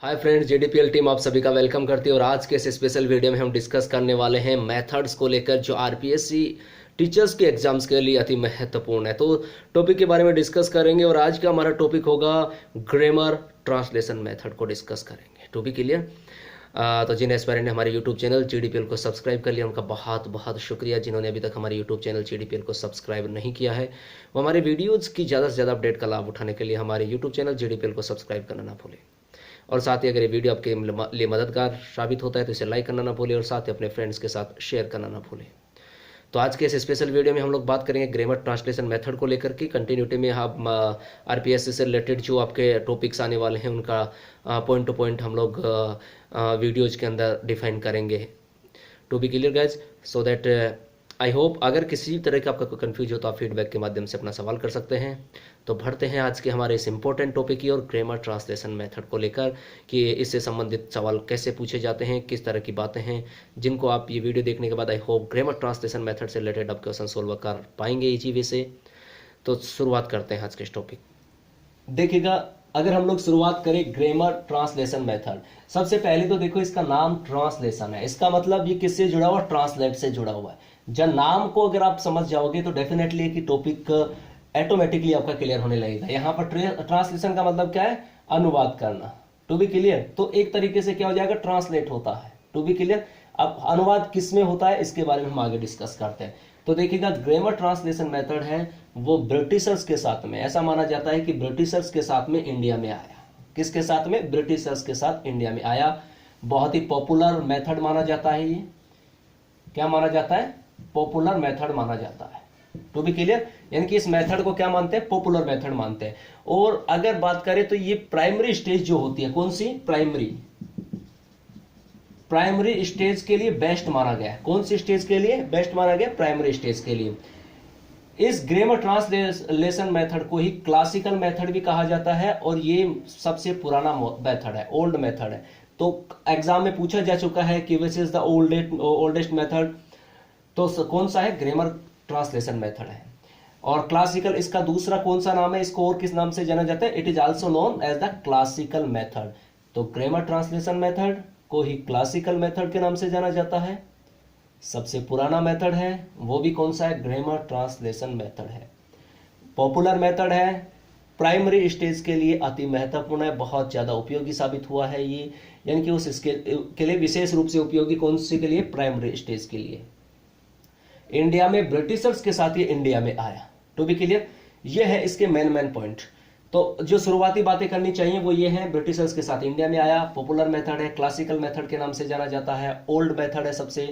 Hi friends, जीडीपीएल team आप सभी का वेलकम करती है। और आज के इस स्पेशल वीडियो में हम डिस्कस करने वाले हैं मेथड्स को लेकर जो आरपीएससी टीचर्स के एग्जाम्स के लिए अति महत्वपूर्ण है। तो टॉपिक के बारे में डिस्कस करेंगे और आज का हमारा टॉपिक होगा ग्रामर ट्रांसलेशन मेथड को डिस्कस करेंगे। Topic clear? तो जिन एस्पायरेंट ने हमारे यूट्यूब चैनल जीडीपीएल को सब्सक्राइब कर लिया उनका बहुत बहुत शुक्रिया। जिन्होंने अभी तक हमारे यूट्यूब चैनल जीडीपीएल को सब्सक्राइब नहीं किया है वो हमारे वीडियोज़ की ज़्यादा से ज़्यादा अपडेट का लाभ उठाने के लिए हमारे यूट्यूब चैनल जीडीपीएल को सब्सक्राइब करना ना भूलें। और साथ ही अगर ये वीडियो आपके लिए मददगार साबित होता है तो इसे लाइक करना ना भूलें और साथ ही अपने फ्रेंड्स के साथ शेयर करना ना भूलें। तो आज के इस स्पेशल वीडियो में हम लोग बात करेंगे ग्रामर ट्रांसलेशन मेथड को लेकर के। कंटिन्यूटी में हम आरपीएससी से रिलेटेड जो आपके टॉपिक्स आने वाले हैं उनका पॉइंट टू पॉइंट हम लोग वीडियोज के अंदर डिफाइन करेंगे। To be clear guys, so that I hope अगर किसी तरह का आपका कोई कन्फ्यूज हो तो आप फीडबैक के माध्यम से अपना सवाल कर सकते हैं। तो बढ़ते हैं आज के हमारे इस इंपॉर्टेंट टॉपिक की और ग्रामर ट्रांसलेशन मेथड को लेकर कि इससे संबंधित सवाल कैसे पूछे जाते हैं, किस तरह की बातें हैं जिनको आप ये वीडियो देखने के बाद I hope grammar translation method से रिलेटेड आप क्वेश्चन सोल्व कर पाएंगे इजी वे से। तो शुरुआत करते हैं आज के इस टॉपिक। देखिएगा, अगर हम लोग शुरुआत करें ग्रामर ट्रांसलेशन मेथड, सबसे पहले तो देखो इसका नाम ट्रांसलेशन है। इसका मतलब ये किससे जुड़ा हुआ? ट्रांसलेट से जुड़ा हुआ है। जब नाम को अगर आप समझ जाओगे तो डेफिनेटली कि टॉपिक ऑटोमेटिकली आपका क्लियर होने लगेगा। यहाँ पर ट्रांसलेशन का मतलब क्या है? अनुवाद करना। टू बी क्लियर, तो एक तरीके से क्या हो जाएगा? ट्रांसलेट होता है। टू बी क्लियर, अब अनुवाद किस में होता है इसके बारे में हम आगे डिस्कस करते हैं। तो देखिएगा, ग्रामर ट्रांसलेशन मेथड है वो ब्रिटिशर्स के साथ में, ऐसा माना जाता है कि ब्रिटिशर्स के साथ में इंडिया में आया। किसके साथ में? ब्रिटिशर्स के साथ इंडिया में आया। बहुत ही पॉपुलर मेथड माना जाता है। ये क्या माना जाता है? पॉपुलर मेथड माना जाता है। टू बी क्लियर, यानी कि इस मेथड को क्या मानते हैं? पॉपुलर मेथड मानते हैं। और अगर बात करें तो ये प्राइमरी स्टेज जो होती है, कौन सी? प्राइमरी स्टेज के लिए बेस्ट माना गया है। कौन सी स्टेज के लिए बेस्ट माना गया? प्राइमरी स्टेज के लिए। इस ग्रामर ट्रांसलेशन मेथड को ही क्लासिकल मेथड भी कहा जाता है और ये सबसे पुराना मेथड है, ओल्ड मेथड है। तो एग्जाम में पूछा जा चुका है कि which is the oldest method, तो कौन सा है? ग्रामर ट्रांसलेशन मेथड है। और क्लासिकल इसका दूसरा कौन सा नाम है? इसको और किस नाम से जाना जाता है? It is also known as the classical method. तो ग्रामर ट्रांसलेशन मेथड को ही क्लासिकल मेथड के नाम से जाना जाता है। सबसे पुराना मेथड है वो भी कौन सा है? ग्रामर ट्रांसलेशन मेथड है। पॉपुलर मेथड है, प्राइमरी स्टेज के लिए अति महत्वपूर्ण है, बहुत ज्यादा उपयोगी साबित हुआ है ये। यानी कि उस इसके के लिए विशेष रूप से उपयोगी कौन सी के लिए? प्राइमरी स्टेज के लिए। इंडिया में ब्रिटिशर्स के साथ ये इंडिया में आया। टू बी क्लियर, ये है इसके मेन पॉइंट। तो जो शुरुआती बातें करनी चाहिए वो ये है, ब्रिटिशर्स के साथ इंडिया में आया, पॉपुलर मेथड है, क्लासिकल मेथड के नाम से जाना जाता है, ओल्ड मेथड है सबसे,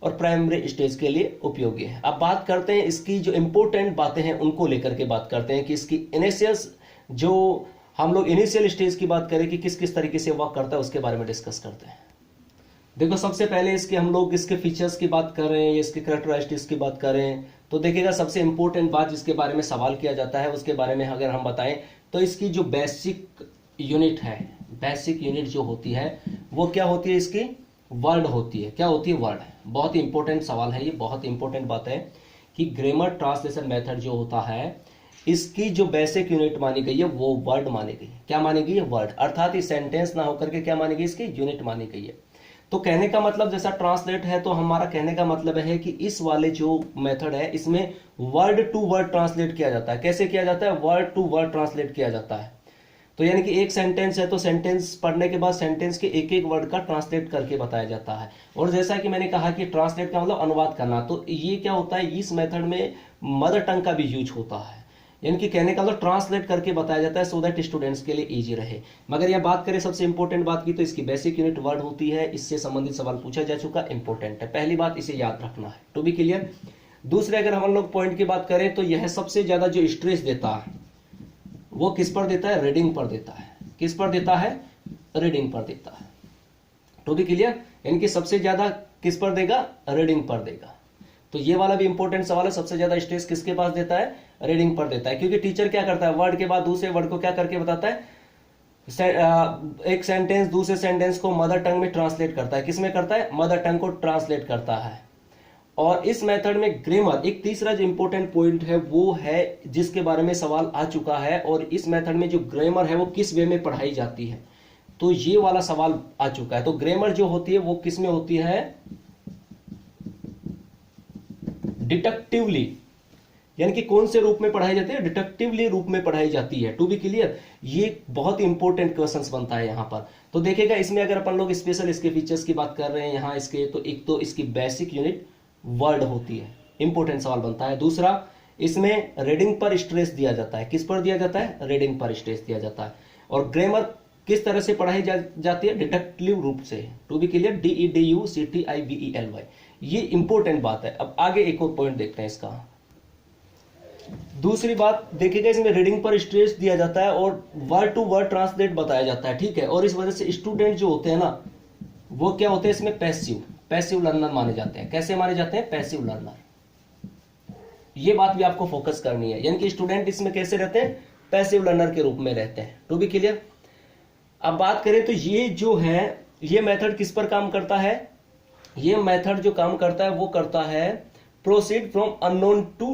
और प्राइमरी स्टेज के लिए उपयोगी है। अब बात करते हैं इसकी जो इंपोर्टेंट बातें हैं उनको लेकर के बात करते हैं कि इसकी इनिशियल्स, जो हम लोग इनिशियल स्टेज की बात करें कि किस किस तरीके से वर्क करता है उसके बारे में डिस्कस करते हैं। देखो, सबसे पहले इसके हम लोग इसके फीचर्स की बात कर रहे हैं या इसके कैरेक्टरिस्टिक्स की बात करें तो देखिएगा, सबसे इंपॉर्टेंट बात जिसके बारे में सवाल किया जाता है उसके बारे में अगर हम बताएं तो इसकी जो बेसिक यूनिट है, बेसिक यूनिट जो होती है वो क्या होती है? इसकी वर्ड होती है। क्या होती है? वर्ड। बहुत ही इंपॉर्टेंट सवाल है ये, बहुत ही इंपॉर्टेंट बात है कि ग्रामर ट्रांसलेशन मेथड जो होता है इसकी जो बेसिक यूनिट मानी गई है वो वर्ड मानी गई है। क्या मानी गई है? वर्ड। अर्थात ये सेंटेंस ना होकर के क्या मानी गई? इसकी यूनिट मानी गई है। तो कहने का मतलब, जैसा ट्रांसलेट है तो हमारा कहने का मतलब है कि इस वाले जो मेथड है इसमें वर्ड टू वर्ड ट्रांसलेट किया जाता है। कैसे किया जाता है? वर्ड टू वर्ड ट्रांसलेट किया जाता है। तो यानी कि एक सेंटेंस है तो सेंटेंस पढ़ने के बाद सेंटेंस के एक एक वर्ड का ट्रांसलेट करके बताया जाता है। और जैसा कि मैंने कहा कि ट्रांसलेट का मतलब अनुवाद करना, तो ये क्या होता है? इस मेथड में मदर टंग का भी यूज होता है। यानी कि कहने का मतलब ट्रांसलेट करके बताया जाता है सो दैट स्टूडेंट्स के लिए इजी रहे। मगर यह बात करें सबसे इंपॉर्टेंट बात की तो इसकी बेसिक यूनिट वर्ड होती है। इससे संबंधित सवाल पूछा जा चुका, इंपॉर्टेंट है। पहली बात इसे याद रखना है। To be clear. दूसरे अगर हम लोग पॉइंट की बात करें तो यह सबसे ज्यादा जो स्ट्रेस देता है वो किस पर देता है? रीडिंग पर देता है। किस पर देता है? रीडिंग पर देता है। टू बी क्लियर, यानी कि सबसे ज्यादा किस पर देगा? रीडिंग पर देगा। तो ये वाला भी इंपॉर्टेंट सवाल है, सबसे ज्यादा स्ट्रेस किसके पास देता है? रीडिंग पर देता है। क्योंकि टीचर क्या करता है? वर्ड के बाद दूसरे वर्ड को क्या करके बताता है? एक सेंटेंस दूसरे सेंटेंस को मदर टंग में ट्रांसलेट करता है। किसमें करता है? मदर टंग को ट्रांसलेट करता है। और इस मेथड में ग्रामर, एक तीसरा जो इंपॉर्टेंट पॉइंट है वो है जिसके बारे में सवाल आ चुका है, और इस मेथड में जो ग्रामर है वो किस वे में पढ़ाई जाती है। तो ये वाला सवाल आ चुका है। तो ग्रामर जो होती है वो किस में होती है, डिडक्टिवली, यानी कि कौन से रूप में पढ़ाई जाती है, डिडक्टिवली रूप में पढ़ाई जाती है। टू बी क्लियर, ये बहुत इंपॉर्टेंट क्वेश्चंस बनता है यहां पर। तो देखिएगा इसमें अगर अपन लोग स्पेशल इसके फीचर्स की बात कर रहे हैं यहां इसके, तो एक तो इसकी बेसिक यूनिट वर्ड होती है, इंपॉर्टेंट सवाल बनता है। दूसरा, इसमें रीडिंग पर स्ट्रेस दिया जाता है। किस पर दिया जाता है, रीडिंग पर स्ट्रेस दिया जाता है। और ग्रामर किस तरह से पढ़ाई जाती है, डिडक्टिव रूप से। टू बी क्लियर, DEDUCTIVELY, ये इंपॉर्टेंट बात है। अब आगे एक और पॉइंट देखते हैं इसका। दूसरी बात देखिएगा, इसमें रीडिंग पर स्ट्रेस दिया जाता है और वर्ड टू वर्ड ट्रांसलेट बताया जाता है, ठीक है। और इस वजह से स्टूडेंट जो होते हैं ना, वो क्या होते हैं, इसमें पैसिव लर्नर माने जाते हैं। कैसे माने जाते हैं, पैसिव लर्नर। ये बात भी आपको फोकस करनी है, यानी कि स्टूडेंट इसमें कैसे रहते हैं, पैसिव लर्नर के रूप में रहते हैं। To be clear. अब बात करें तो ये जो है, ये मेथड किस पर काम करता है, ये मेथड जो काम करता है वो करता है proceed from unknown to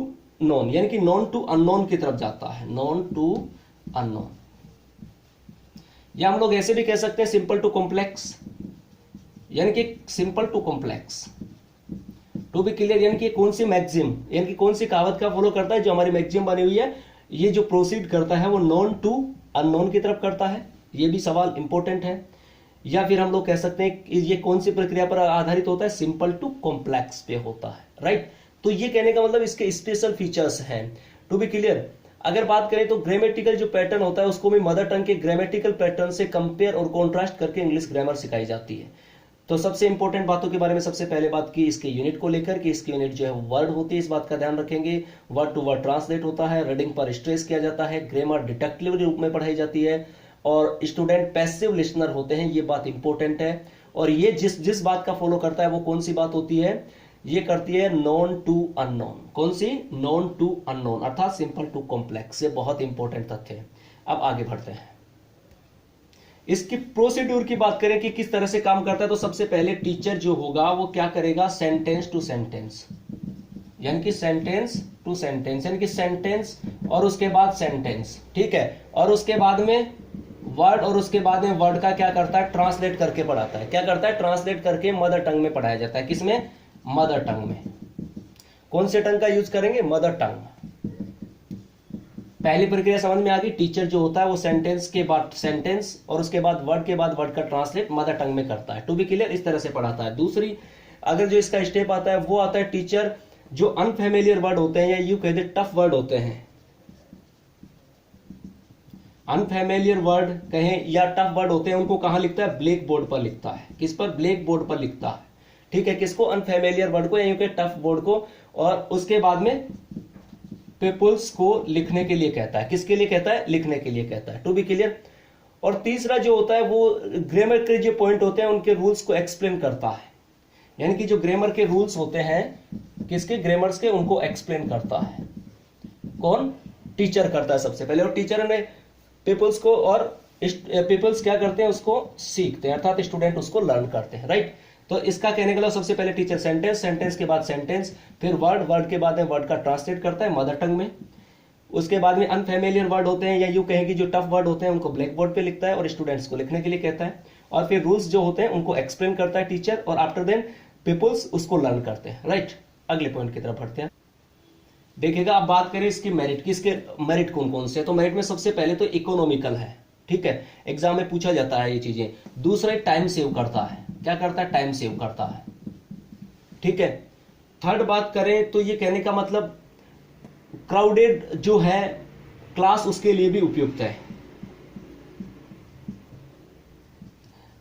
known, यानी कि नॉन टू अननोन की तरफ जाता है, नॉन टू अननोन। या हम लोग ऐसे भी कह सकते हैं सिंपल टू कॉम्प्लेक्स, यानी कि simple to complex. To be clear, यानी कि कौन सी मैक्सिम, यानी कि कौन सी कहावत का फॉलो करता है, जो हमारी मैक्सिम बनी हुई है, ये जो प्रोसीड करता है वो नॉन टू अननोन की तरफ करता है। ये भी सवाल इंपॉर्टेंट है। या फिर हम लोग कह सकते हैं कि ये कौन सी प्रक्रिया पर आधारित होता है, सिंपल टू कॉम्प्लेक्स पे होता है, राइट। तो ये कहने का मतलब इसके स्पेशल फीचर्स हैं। टू बी क्लियर, अगर बात करें तो ग्रामेटिकल जो पैटर्न होता है उसको भी मदर टंग के ग्रामेटिकल पैटर्न से कंपेयर और कॉन्ट्रास्ट करके इंग्लिश ग्रामर सिखाई जाती है। तो सबसे इंपॉर्टेंट बातों के बारे में सबसे पहले बात की इसके यूनिट को लेकर कि इसकी यूनिट जो है वर्ड होती है, इस बात का ध्यान रखेंगे। वर्ड टू वर्ड ट्रांसलेट होता है, रीडिंग पर स्ट्रेस किया जाता है, ग्रामर डिडक्टिव रूप में पढ़ाई जाती है, और स्टूडेंट पैसिव लिसनर होते हैं। ये बात इंपॉर्टेंट है। और ये जिस बात का फॉलो करता है वो कौन सी बात होती है, ये करती है नॉन टू अननोन। कौन सी, नॉन टू अननोन, अर्थात सिंपल टू कॉम्प्लेक्स। ये बहुत इंपॉर्टेंट तथ्य है। अब आगे बढ़ते हैं, इसकी प्रोसीड्यूर की बात करें कि किस तरह से काम करता है। तो सबसे पहले टीचर जो होगा वो क्या करेगा, सेंटेंस टू सेंटेंस, यानी कि सेंटेंस टू सेंटेंस, यानी कि सेंटेंस और उसके बाद सेंटेंस, ठीक है। और उसके बाद में वर्ड, और उसके बाद में वर्ड का क्या करता है, ट्रांसलेट करके पढ़ाता है। क्या करता है, ट्रांसलेट करके मदर टंग में पढ़ाया जाता है। किसमें, मदर टंग में। कौन से टंग का यूज करेंगे, मदर टंग। पहली प्रक्रिया समझ में आ गई। टीचर जो होता है वो सेंटेंस के बाद सेंटेंस और उसके बाद वर्ड का ट्रांसलेट मदर टंग में करता है। टू बी क्लियर, इस तरह से पढ़ाता है। दूसरी, अगर जो इसका स्टेप आता है वो आता है टीचर जो अनफेमिलियर वर्ड होते हैं या यूं कहते टफ वर्ड होते हैं, अनफेमिलियर वर्ड कहें या टफ वर्ड होते हैं, उनको कहां लिखता है, ब्लैक बोर्ड पर लिखता है। किस पर, ब्लैक बोर्ड पर लिखता है, ठीक है। किसको, अनफेमिलियर वर्ड को या यूं कहे टफ वर्ड को। और उसके बाद में पीपल्स को लिखने के लिए कहता है। किसके लिए कहता है, लिखने के लिए कहता है। To be clear. और तीसरा जो होता है वो ग्रामर के जो पॉइंट होते हैं उनके रूल्स को एक्सप्लेन करता है, यानी कि जो ग्रामर के रूल्स होते हैं किसके, ग्रामर्स के, उनको एक्सप्लेन करता है। कौन, टीचर करता है सबसे पहले। और टीचर ने पीपल्स को, और पीपल्स क्या करते हैं, उसको सीखते हैं, अर्थात स्टूडेंट उसको लर्न करते हैं, राइट। तो इसका कहने का मतलब सबसे पहले टीचर सेंटेंस के बाद सेंटेंस, फिर वर्ड के बाद में वर्ड का ट्रांसलेट करता है मदर टंग में। उसके बाद में अनफेमिलियर वर्ड होते हैं या यूं कहें कि जो टफ वर्ड होते हैं उनको ब्लैक बोर्ड पे लिखता है और स्टूडेंट्स को लिखने के लिए कहता है। और फिर रूल्स जो होते हैं उनको एक्सप्लेन करता है टीचर, और आफ्टर देन पीपल्स उसको लर्न करते हैं, राइट। अगले पॉइंट की तरफ बढ़ते हैं। देखिएगा, अब बात करें इसकी मेरिट की। इसके मेरिट कौन कौन से, तो मेरिट में सबसे पहले तो इकोनॉमिकल है, ठीक है, एग्जाम में पूछा जाता है ये चीजें। दूसरा, टाइम सेव करता है। क्या करता है, टाइम सेव करता है, ठीक है। थर्ड बात करें तो ये कहने का मतलब क्राउडेड जो है क्लास उसके लिए भी उपयुक्त है।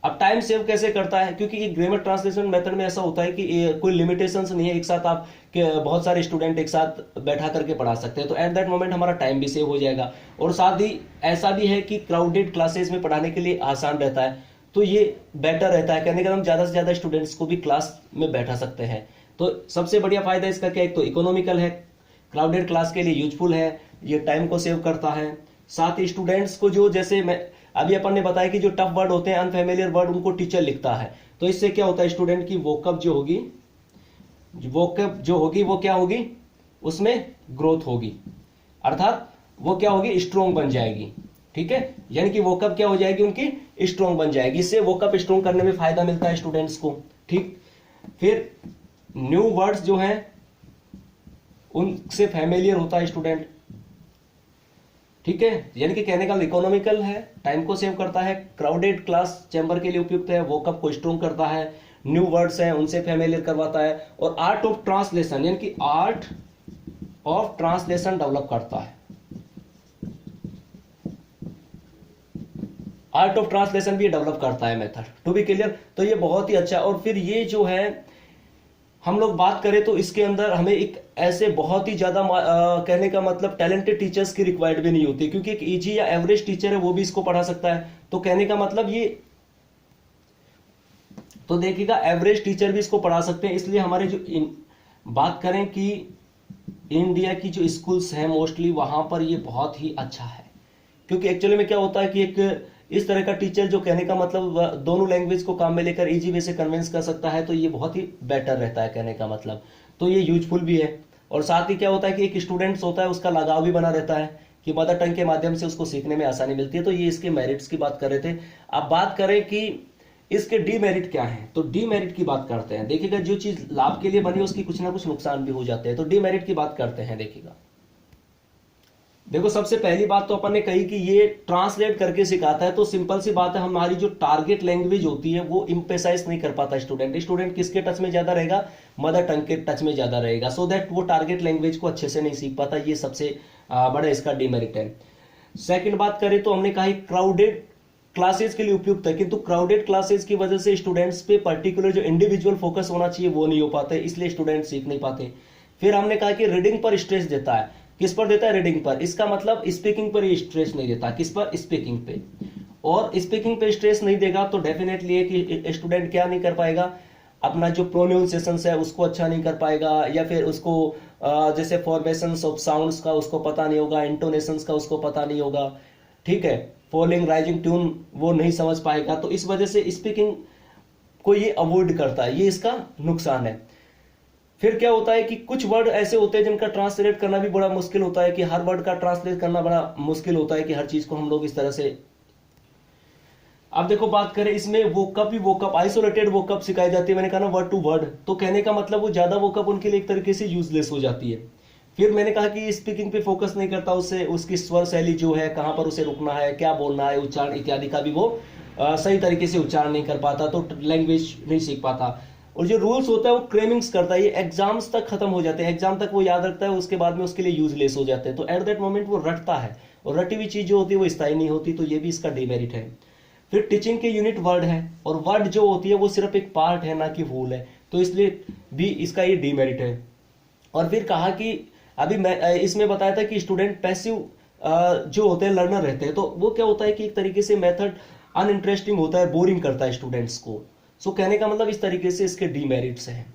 अब टाइम सेव कैसे करता है, क्योंकि ये ग्रामर ट्रांसलेशन मेथड में ऐसा होता है कि कोई लिमिटेशंस नहीं है, एक साथ आप बहुत सारे स्टूडेंट एक साथ बैठा करके पढ़ा सकते हैं। तो एट दैट मोमेंट हमारा टाइम भी सेव हो जाएगा। और साथ ही ऐसा भी है कि क्राउडेड क्लासेस में पढ़ाने के लिए आसान रहता है, तो ये बेटर रहता है। कहने का हम ज्यादा से ज्यादा स्टूडेंट्स को भी क्लास में बैठा सकते हैं। तो सबसे बढ़िया फायदा इसका क्या, एक तो इकोनॉमिकल है, क्राउडेड क्लास के लिए यूजफुल है, ये टाइम को सेव करता है। साथ ही स्टूडेंट्स को जो, जैसे मैं अभी अपन ने बताया कि जो टफ वर्ड होते हैं अनफेमिलियर वर्ड उनको टीचर लिखता है, तो इससे क्या होता है, स्टूडेंट की वोकब जो होगी वो क्या होगी, उसमें ग्रोथ होगी, अर्थात वो क्या होगी, स्ट्रॉन्ग बन जाएगी। ठीक है, यानी कि वोकअप क्या हो जाएगी, उनकी स्ट्रॉन्ग बन जाएगी। इससे वोकअप स्ट्रॉन्ग करने में फायदा मिलता है स्टूडेंट्स को। ठीक, फिर न्यू वर्ड्स जो हैं उनसे फैमिलियर होता है स्टूडेंट। ठीक है, यानी कि कहने का इकोनॉमिकल है, टाइम को सेव करता है, क्राउडेड क्लास चैम्बर के लिए उपयुक्त है, वोकअप को स्ट्रॉन्ग करता है, न्यू वर्ड्स हैं उनसे फैमिलियर करवाता है, और आर्ट ऑफ ट्रांसलेशन यानी कि आर्ट ऑफ ट्रांसलेशन डेवलप करता है। आर्ट ऑफ ट्रांसलेशन भी डेवलप करता है मेथड, टू बी क्लियर। तो ये बहुत ही अच्छा। और फिर ये जो है हम लोग बात करें तो इसके अंदर हमें एक ऐसे बहुत ही ज्यादा कहने का मतलब टैलेंटेड टीचर्स की रिक्वायर्ड भी नहीं होती, क्योंकि एक इजी या एवरेज टीचर है वो भी इसको पढ़ा सकता है। तो कहने का मतलब ये, तो देखिएगा एवरेज टीचर भी इसको पढ़ा सकते हैं। इसलिए हमारे जो बात करें कि इंडिया की जो स्कूल्स हैं मोस्टली वहां पर ये बहुत ही अच्छा है, क्योंकि एक्चुअली में क्या होता है कि एक इस तरह का टीचर जो कहने का मतलब दोनों लैंग्वेज को काम में लेकर इजी वे से कन्विंस कर सकता है, तो ये बहुत ही बेटर रहता है कहने का मतलब। तो ये यूजफुल भी है। और साथ ही क्या होता है कि एक स्टूडेंट्स होता है उसका लगाव भी बना रहता है कि मदर टंग के माध्यम से उसको सीखने में आसानी मिलती है। तो ये इसके मेरिट्स की बात कर रहे थे। अब बात करें कि इसके डीमेरिट क्या है, तो डीमेरिट की बात करते हैं। देखिएगा जो चीज लाभ के लिए बनी उसकी कुछ ना कुछ नुकसान भी हो जाते हैं। तो डीमेरिट की बात करते हैं। देखिएगा, देखो सबसे पहली बात तो अपन ने कही कि ये ट्रांसलेट करके सिखाता है, तो सिंपल सी बात है हमारी जो टारगेट लैंग्वेज होती है वो इम्पेसाइज नहीं कर पाता स्टूडेंट किसके टच में ज्यादा रहेगा, मदर टंग के टच में ज्यादा रहेगा, सो दैट वो टारगेट लैंग्वेज को अच्छे से नहीं सीख पाता। ये सबसे बड़ा इसका डिमेरिट है। सेकंड बात करें तो हमने कहा क्राउडेड क्लासेस के लिए उपयुक्त है, किंतु क्राउडेड क्लासेस की वजह से स्टूडेंट्स पे पर्टिकुलर जो इंडिविजुअल फोकस होना चाहिए वो नहीं हो पाते, इसलिए स्टूडेंट सीख नहीं पाते। फिर हमने कहा कि रीडिंग पर स्ट्रेस देता है। किस पर देता है, रीडिंग पर। इसका मतलब स्पीकिंग पर ये स्ट्रेस नहीं देता, किस पर, स्पीकिंग पे। और स्पीकिंग पे स्ट्रेस नहीं देगा तो डेफिनेटली है कि स्टूडेंट क्या नहीं कर पाएगा, अपना जो प्रोनाउंसिएशन है उसको अच्छा नहीं कर पाएगा, या फिर उसको जैसे फॉर्मेशंस ऑफ साउंड्स का उसको पता नहीं होगा, इंटोनेशंस का उसको पता नहीं होगा, ठीक है, फॉलिंग राइजिंग ट्यून वो नहीं समझ पाएगा। तो इस वजह से स्पीकिंग को ये अवॉइड करता है, ये इसका नुकसान है। फिर क्या होता है कि कुछ वर्ड ऐसे होते हैं जिनका ट्रांसलेट करना भी बड़ा मुश्किल होता है, कि हर वर्ड का ट्रांसलेट करना बड़ा मुश्किल होता है कि हर चीज को हम लोग इस तरह से। अब देखो बात करें इसमें वोकअप आइसोलेटेड वोकअप सिखाई जाती है। मैंने कहा ना वर्ड टू वर्ड, तो कहने का मतलब वो ज्यादा वोकअप उनके लिए एक तरीके से यूजलेस हो जाती है। फिर मैंने कहा कि स्पीकिंग पे फोकस नहीं करता, उससे उसकी स्वर शैली जो है, कहां पर उसे रुकना है, क्या बोलना है, उच्चारण इत्यादि का भी वो सही तरीके से उच्चारण नहीं कर पाता, तो लैंग्वेज नहीं सीख पाता। और जो रूल्स होता है वो क्रेमिंग्स करता है, ये एग्जाम्स तक खत्म हो जाते हैं, एग्जाम तक वो याद रखता है, उसके बाद में उसके लिए यूजलेस हो जाते हैं। तो एट दैट मोमेंट वो रटता है, और रटी हुई चीज जो होती है वो स्थायी नहीं होती, तो ये भी इसका डिमेरिट है। फिर टीचिंग के यूनिट वर्ड है, और वर्ड जो होती है वो सिर्फ एक पार्ट है, ना कि होल है, तो इसलिए भी इसका ये डिमेरिट है। और फिर कहा कि अभी मैं इसमें बताया था कि स्टूडेंट पैसिव जो होते हैं लर्नर रहते हैं, तो वो क्या होता है कि एक तरीके से मेथड अनइंटरेस्टिंग होता है, बोरिंग करता है स्टूडेंट्स को। सो कहने का मतलब इस तरीके से इसके डीमेरिट्स हैं।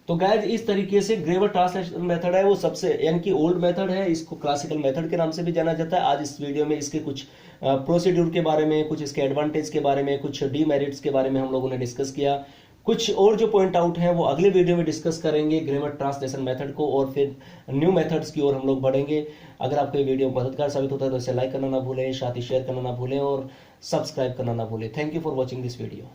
तो गाइस इस तरीके से ग्रेवर ट्रांसलेशन मेथड है वो सबसे यानी कि ओल्ड मेथड है, इसको क्लासिकल मेथड के नाम से भी जाना जाता है। आज इस वीडियो में इसके कुछ प्रोसीड्यूर के बारे में, कुछ इसके एडवांटेज के बारे में, कुछ डीमेरिट्स के बारे में हम लोगों ने डिस्कस किया। कुछ और जो पॉइंट आउट हैं वो अगले वीडियो में डिस्कस करेंगे ग्रामर ट्रांसलेशन मेथड को, और फिर न्यू मेथड्स की ओर हम लोग बढ़ेंगे। अगर आपको ये वीडियो मददगार साबित होता है तो इसे लाइक करना ना भूलें, साथ ही शेयर करना ना भूलें, और सब्सक्राइब करना ना भूलें। Thank you for watching this video.